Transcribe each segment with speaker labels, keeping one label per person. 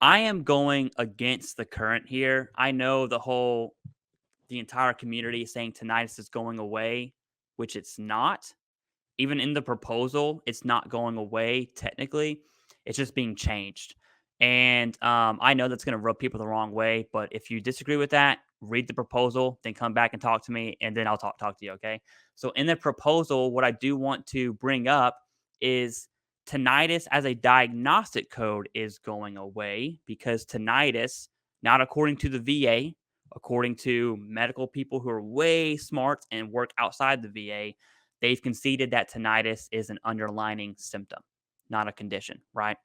Speaker 1: I am going against the current here. I know the entire community is saying tinnitus is going away, which it's not. Even in the proposal, it's not going away technically. It's just being changed. And I know that's going to rub people the wrong way, but if you disagree with that, read the proposal, then come back and talk to me, and then I'll talk to you. Okay. So in the proposal, what I do want to bring up is tinnitus as a diagnostic code is going away because tinnitus, not according to the VA, according to medical people who are way smart and work outside the VA, they've conceded that tinnitus is an underlying symptom, not a condition, right?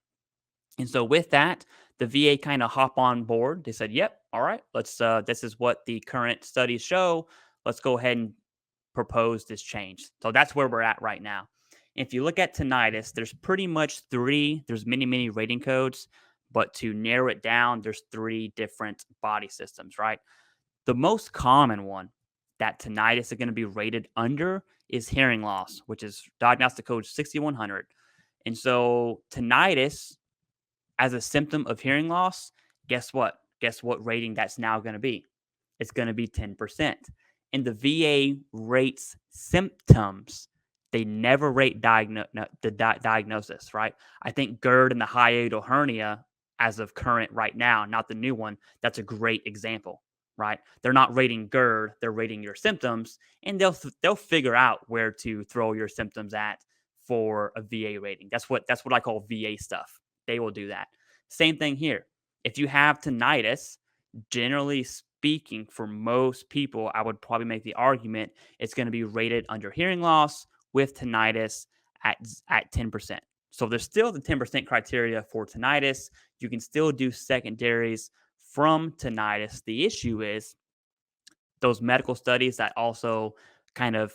Speaker 1: And so with that, the VA kind of hop on board. They said, "Yep, all right, let's. This is what the current studies show. Let's go ahead and propose this change." So that's where we're at right now. If you look at tinnitus, there's pretty much three. There's many rating codes, but to narrow it down, there's three different body systems, right? The most common one that tinnitus is going to be rated under is hearing loss, which is diagnostic code 6100. And so tinnitus as a symptom of hearing loss, guess what? Guess what rating that's now going to be? It's going to be 10%. And the VA rates symptoms. They never rate diagnosis, right? I think GERD and the hiatal hernia, as of current right now, not the new one, that's a great example, right? They're not rating GERD, they're rating your symptoms, and they'll figure out where to throw your symptoms at for a VA rating. That's what I call VA stuff. They will do that. Same thing here. If you have tinnitus, generally speaking, for most people, I would probably make the argument it's going to be rated under hearing loss with tinnitus at 10%. So there's still the 10% criteria for tinnitus. You can still do secondaries from tinnitus. The issue is those medical studies that also kind of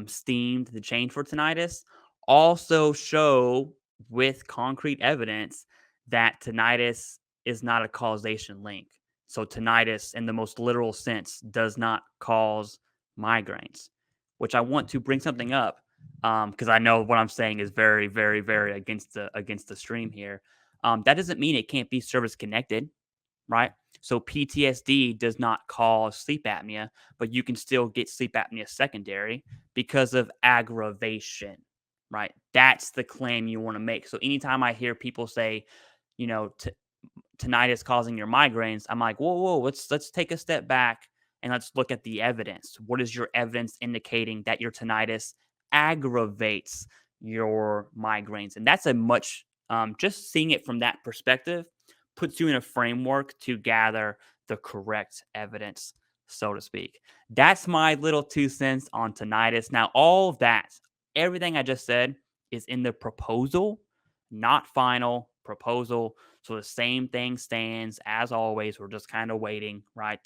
Speaker 1: steamed the change for tinnitus also show with concrete evidence that tinnitus is not a causation link. So tinnitus, in the most literal sense, does not cause migraines, which I want to bring something up because I know what I'm saying is very against the stream here. That doesn't mean it can't be service connected, right? So PTSD does not cause sleep apnea, but you can still get sleep apnea secondary because of aggravation, right? That's the claim you want to make. So anytime I hear people say, tinnitus causing your migraines, I'm like, whoa, let's take a step back and let's look at the evidence. What is your evidence indicating that your tinnitus aggravates your migraines? And that's a much, just seeing it from that perspective puts you in a framework to gather the correct evidence, so to speak. That's my little 2 cents on tinnitus. Now, all of that, everything I just said is in the proposal, not final proposal. So the same thing stands as always. We're just kind of waiting, right?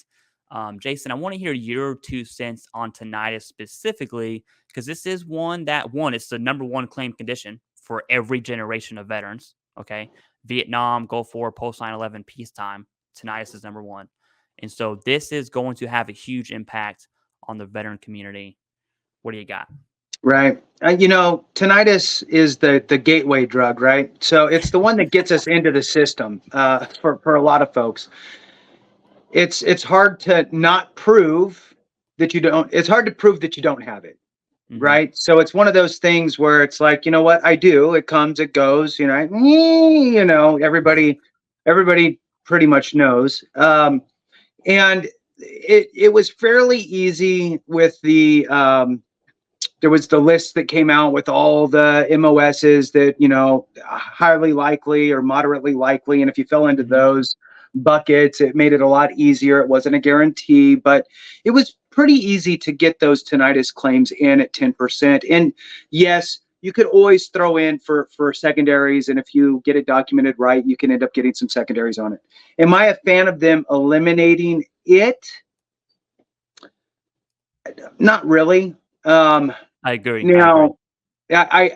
Speaker 1: Jason, I want to hear your 2 cents on tinnitus specifically, because this is it's the number one claim condition for every generation of veterans. Okay. Vietnam, Gulf War, post 9/11, peacetime, tinnitus is number one. And so this is going to have a huge impact on the veteran community. What do you got?
Speaker 2: Right. Tinnitus is the gateway drug, right? So it's the one that gets us into the system for a lot of folks. It's hard to not prove that you don't. It's hard to prove that you don't have it, right? So it's one of those things where it's like, you know what, I do. It comes, it goes. Everybody pretty much knows. And it was fairly easy with the. There was the list that came out with all the MOSs that, highly likely or moderately likely. And if you fell into those buckets, it made it a lot easier. It wasn't a guarantee, but it was pretty easy to get those tinnitus claims in at 10%. And yes, you could always throw in for secondaries. And if you get it documented right, you can end up getting some secondaries on it. Am I a fan of them eliminating it? Not really.
Speaker 1: I agree.
Speaker 2: Now, I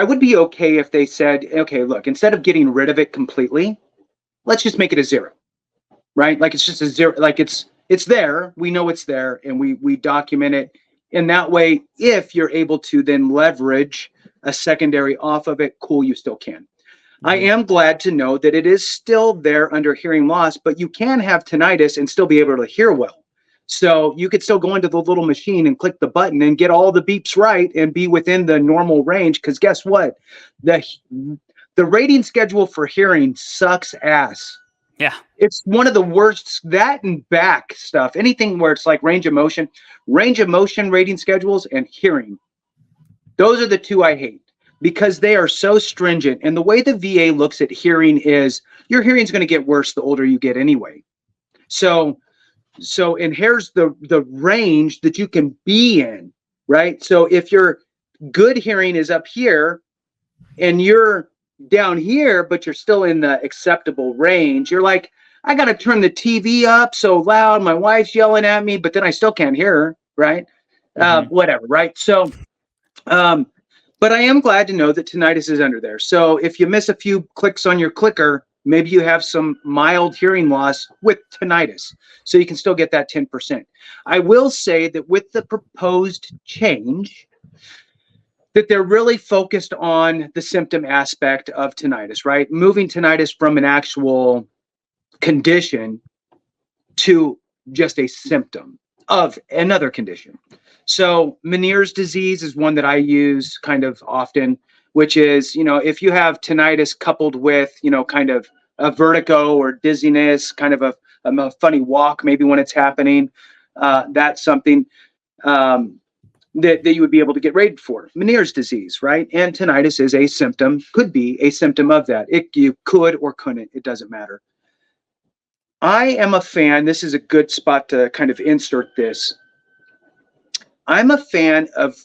Speaker 2: would be okay if they said, okay, look, instead of getting rid of it completely, let's just make it a 0, right? Like it's just a 0, like it's there. We know it's there, and we document it. And that way, if you're able to then leverage a secondary off of it, cool, you still can. I am glad to know that it is still there under hearing loss, but you can have tinnitus and still be able to hear well. So you could still go into the little machine and click the button and get all the beeps right and be within the normal range. Because guess what? The rating schedule for hearing sucks ass.
Speaker 1: Yeah.
Speaker 2: It's one of the worst, that and back stuff. Anything where it's like range of motion rating schedules, and hearing. Those are the two I hate because they are so stringent. And the way the VA looks at hearing is your hearing is going to get worse the older you get anyway. So and here's the range that you can be in, right? So if your good hearing is up here and you're down here, but you're still in the acceptable range, you're like, I got to turn the TV up so loud. My wife's yelling at me, but then I still can't hear her, right? Whatever, right? So, but I am glad to know that tinnitus is under there. So if you miss a few clicks on your clicker, maybe you have some mild hearing loss with tinnitus. So you can still get that 10%. I will say that with the proposed change, that they're really focused on the symptom aspect of tinnitus, right? Moving tinnitus from an actual condition to just a symptom of another condition. So Meniere's disease is one that I use kind of often, which is, if you have tinnitus coupled with, kind of a vertigo or dizziness, kind of a funny walk, maybe when it's happening, that's something that you would be able to get rated for. Meniere's disease, right? And tinnitus is a symptom, could be a symptom of that. You could or couldn't, it doesn't matter. I am a fan, this is a good spot to kind of insert this. I'm a fan of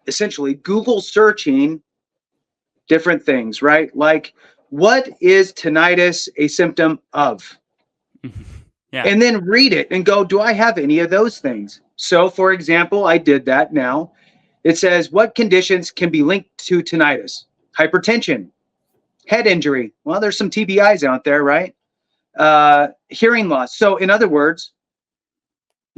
Speaker 2: essentially Google searching different things, right? Like, what is tinnitus a symptom of?
Speaker 1: Yeah.
Speaker 2: And then read it and go, do I have any of those things? So, for example, I did that now. It says, what conditions can be linked to tinnitus? Hypertension, head injury. Well, there's some TBIs out there, right? Hearing loss. So, in other words,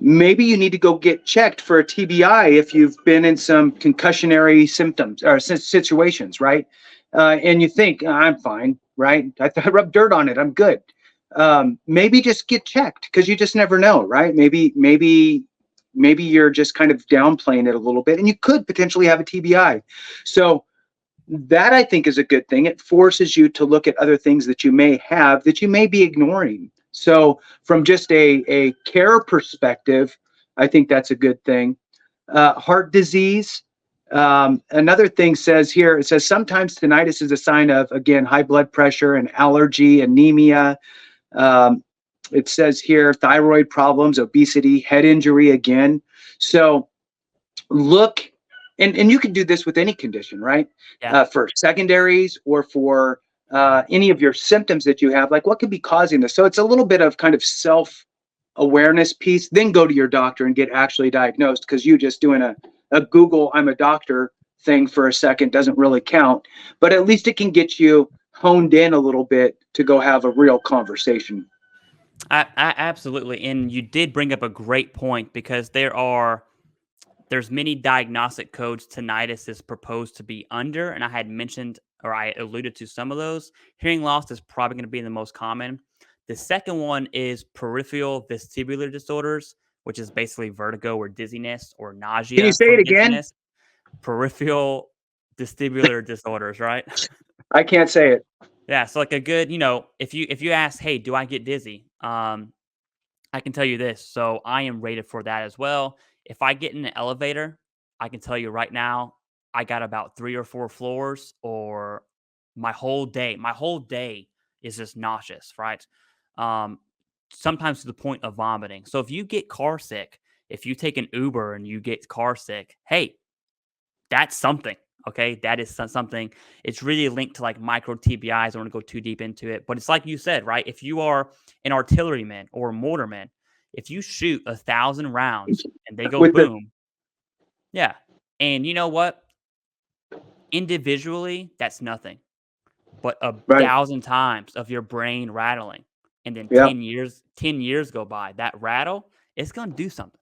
Speaker 2: maybe you need to go get checked for a TBI if you've been in some concussionary symptoms or situations, right? And you think, I'm fine, right? I rubbed dirt on it, I'm good. Maybe just get checked because you just never know, right? Maybe you're just kind of downplaying it a little bit and you could potentially have a TBI. So that I think is a good thing. It forces you to look at other things that you may have that you may be ignoring. So from just a care perspective, I think that's a good thing. Heart disease. Another thing says here, it says sometimes tinnitus is a sign of, again, high blood pressure and allergy, anemia. It says here, thyroid problems, obesity, head injury again. So look, and you can do this with any condition, right?
Speaker 1: Yeah.
Speaker 2: For secondaries or for any of your symptoms that you have, like what could be causing this? So it's a little bit of kind of self-awareness piece, then go to your doctor and get actually diagnosed, because you just doing a Google, I'm a doctor thing for a second doesn't really count, but at least it can get you honed in a little bit to go have a real conversation.
Speaker 1: I absolutely. And you did bring up a great point because there's many diagnostic codes tinnitus is proposed to be under, and I had mentioned or I alluded to some of those. Hearing loss is probably going to be the most common. The second one is peripheral vestibular disorders, which is basically vertigo or dizziness or
Speaker 2: Can you
Speaker 1: nausea
Speaker 2: say
Speaker 1: from
Speaker 2: it again?
Speaker 1: dizziness. Peripheral vestibular disorders, right?
Speaker 2: I can't say it.
Speaker 1: Yeah, so like a good, if you ask, hey, do I get dizzy? I can tell you this. So I am rated for that as well. If I get in an elevator, I can tell you right now, I got about 3 or 4 floors, or my whole day is just nauseous, right? Um, Sometimes to the point of vomiting. So if you get car sick, if you take an Uber and you get car sick, hey, that's something. Okay, that is something. It's really linked to like micro TBIs. I don't want to go too deep into it, but it's like you said, right? If you are an artilleryman or a mortarman, if you shoot 1,000 rounds and they go
Speaker 2: With the
Speaker 1: boom, yeah. And you know what? Individually, that's nothing. But a
Speaker 2: right,
Speaker 1: 1,000 times of your brain rattling, and then
Speaker 2: yeah,
Speaker 1: 10 years go by, that rattle, it's gonna do something.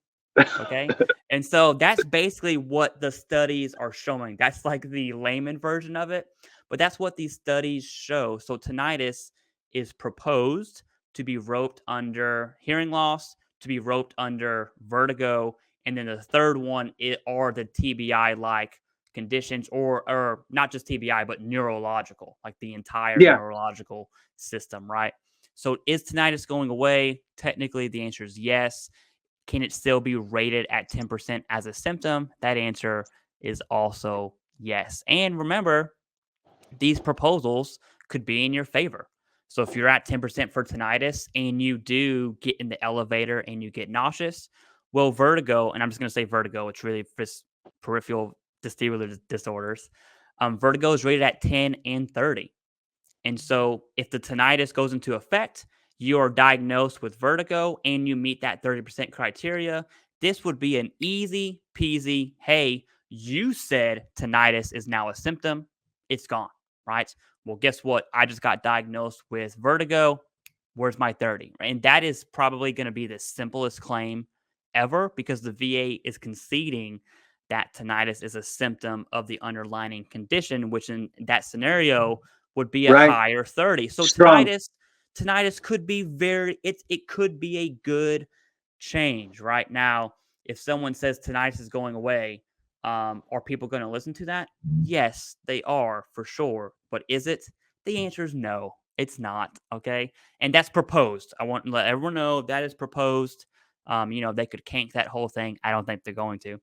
Speaker 1: Okay. And so that's basically what the studies are showing. That's like the layman version of it. But that's what these studies show. So tinnitus is proposed to be roped under hearing loss, to be roped under vertigo, and then the third one are the TBI like conditions, or not just TBI, but neurological, like the entire
Speaker 2: Yeah.
Speaker 1: neurological system, right? So is tinnitus going away? Technically, the answer is yes. Can it still be rated at 10% as a symptom? That answer is also yes. And remember, these proposals could be in your favor. So if you're at 10% for tinnitus and you do get in the elevator and you get nauseous, well, vertigo, and I'm just going to say vertigo, it's really just peripheral vestibular disorders. Vertigo is rated at 10 and 30. And so if the tinnitus goes into effect, you are diagnosed with vertigo and you meet that 30% criteria. This would be an easy peasy, hey, you said tinnitus is now a symptom. It's gone, right? Well, guess what? I just got diagnosed with vertigo. Where's my 30? And that is probably going to be the simplest claim ever because the VA is conceding that tinnitus is a symptom of the underlying condition, which in that scenario would be a
Speaker 2: Right.
Speaker 1: higher 30. So
Speaker 2: Strong.
Speaker 1: tinnitus could be it could be a good change right now. If someone says tinnitus is going away, are people going to listen to that? Yes, they are for sure. But is it? The answer is no. It's not. Okay, and that's proposed. I want to let everyone know that is proposed. They could kank that whole thing. I don't think they're going to.